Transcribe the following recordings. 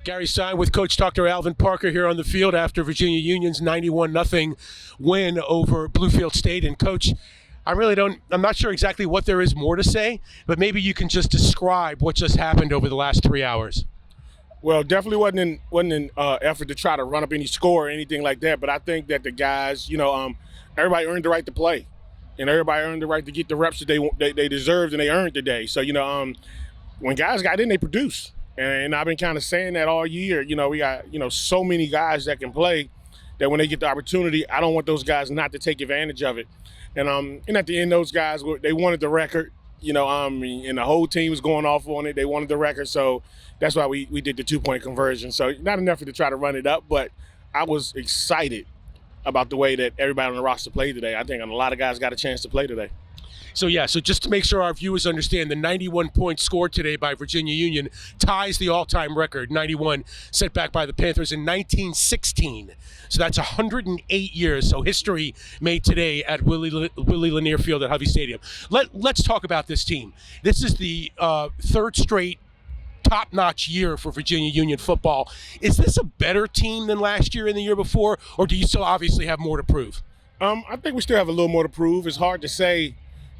Gary Stein with Coach Dr. Alvin Parker here on the field after Virginia Union's 91-0 win over Bluefield State. And Coach, I'm not sure exactly what there is more to say, but maybe you can just describe what just happened over the last 3 hours. Well, definitely wasn't an effort to try to run up any score or anything like that. But I think that the guys, everybody earned the right to play, and everybody earned the right to get the reps that they deserved and they earned today. So when guys got in, they produced. And I've been kind of saying that all year. We got, so many guys that can play that when they get the opportunity, I don't want those guys not to take advantage of it. And at the end, those guys, they wanted the record, and the whole team was going off on it. They wanted the record. So that's why we did the 2-point conversion. So not enough to try to run it up, but I was excited about the way that everybody on the roster played today. I think a lot of guys got a chance to play today. So just to make sure our viewers understand, the 91 points scored today by Virginia Union ties the all-time record, 91, set back by the Panthers in 1916. So that's 108 years. So history made today at Willie Lanier Field at Hovey Stadium. Let's talk about this team. This is the third straight top-notch year for Virginia Union football. Is this a better team than last year and the year before, or do you still obviously have more to prove? I think we still have a little more to prove. It's hard to say.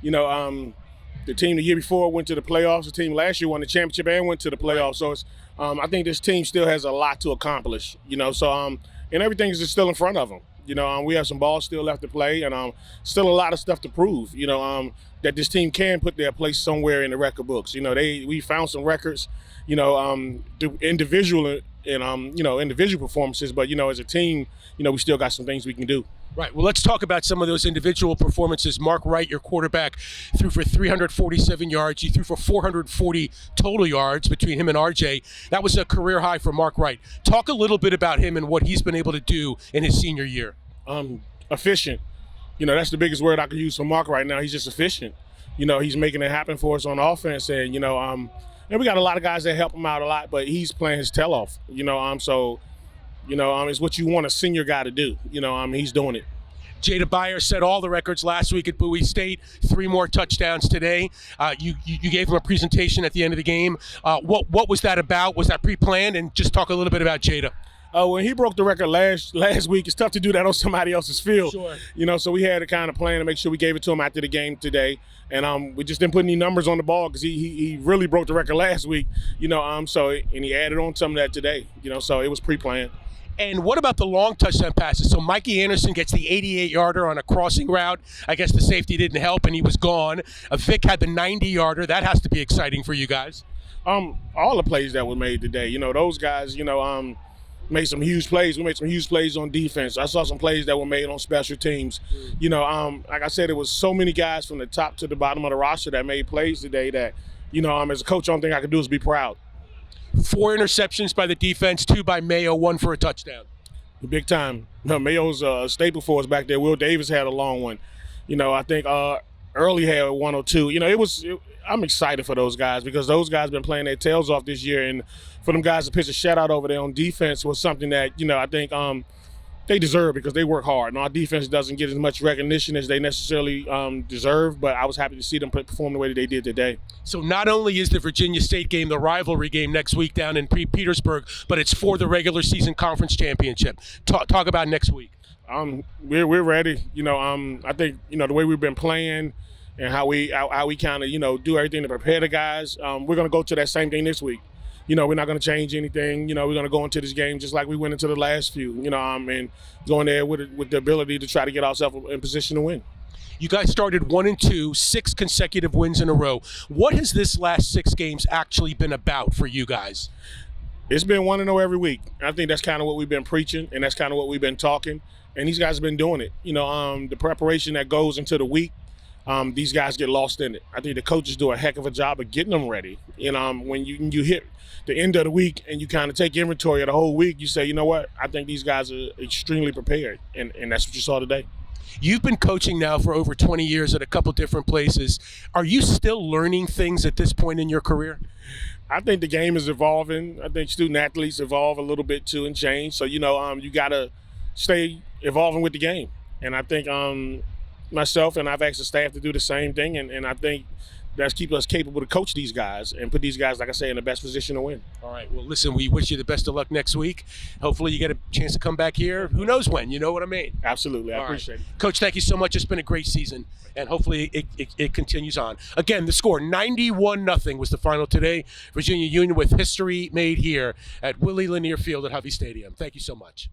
The team the year before went to the playoffs. The team last year won the championship and went to the playoffs. So it's, I think this team still has a lot to accomplish. And everything is just still in front of them. We have some balls still left to play, and still a lot of stuff to prove. That this team can put their place somewhere in the record books. We found some records. Individual and individual performances, but as a team, we still got some things we can do. Right. Well, let's talk about some of those individual performances. Mark Wright, your quarterback, threw for 347 yards. You threw for 440 total yards between him and RJ. That was a career high for Mark Wright. Talk a little bit about him and what he's been able to do in his senior year. Efficient. That's the biggest word I could use for Mark right now. He's just efficient. He's making it happen for us on offense, and and we got a lot of guys that help him out a lot, but he's playing his tail off. It's what you want a senior guy to do. He's doing it. Jada Byer set all the records last week at Bowie State. 3 more touchdowns today. You gave him a presentation at the end of the game. What was that about? Was that pre-planned? And just talk a little bit about Jada. When he broke the record last week, it's tough to do that on somebody else's field. Sure. So we had to kind of plan to make sure we gave it to him after the game today. And we just didn't put any numbers on the ball because he really broke the record last week. And he added on some of that today. So it was pre-planned. And what about the long touchdown passes? So Mikey Anderson gets the 88-yarder on a crossing route. I guess the safety didn't help, and he was gone. Vic had the 90-yarder. That has to be exciting for you guys. All the plays that were made today, those guys, made some huge plays. We made some huge plays on defense. I saw some plays that were made on special teams. Like I said, it was so many guys from the top to the bottom of the roster that made plays today that, as a coach, the only thing I could do is be proud. 4 interceptions by the defense, 2 by Mayo, 1 for a touchdown. Big time. Mayo's a staple for us back there. Will Davis had a long one. I think Early had 1 or 2. I'm excited for those guys because those guys been playing their tails off this year, and for them guys to pitch a shutout over there on defense was something that I think they deserve because they work hard. And our defense doesn't get as much recognition as they necessarily deserve, but I was happy to see them perform the way that they did today. So not only is the Virginia State game the rivalry game next week down in Petersburg, but it's for the regular season conference championship. Talk about next week. We're ready. I think the way we've been playing and how we kind of do everything to prepare the guys. We're gonna go to that same thing this week. We're not going to change anything. We're going to go into this game just like we went into the last few, and going there with the ability to try to get ourselves in position to win. You guys started 1-2, 6 consecutive wins in a row. What has this last 6 games actually been about for you guys? It's been 1-0 every week. I think that's kind of what we've been preaching, and that's kind of what we've been talking. And these guys have been doing it. The preparation that goes into the week, these guys get lost in it. I think the coaches do a heck of a job of getting them ready. When you hit the end of the week and you kind of take inventory of the whole week, you say, you know what, I think these guys are extremely prepared, and that's what you saw today. You've been coaching now for over 20 years at a couple different places. Are you still learning things at this point in your career? I think the game is evolving. I think student athletes evolve a little bit too and change. So, you got to stay evolving with the game. And I think myself and I've asked the staff to do the same thing. And I think that's keep us capable to coach these guys and put these guys, like I say, in the best position to win. All right. Well, listen, we wish you the best of luck next week. Hopefully you get a chance to come back here. Who knows when? You know what I mean? Absolutely. I appreciate it. Coach, thank you so much. It's been a great season, and hopefully it continues on. Again, the score, 91-0 was the final today. Virginia Union with history made here at Willie Lanier Field at Hovey Stadium. Thank you so much.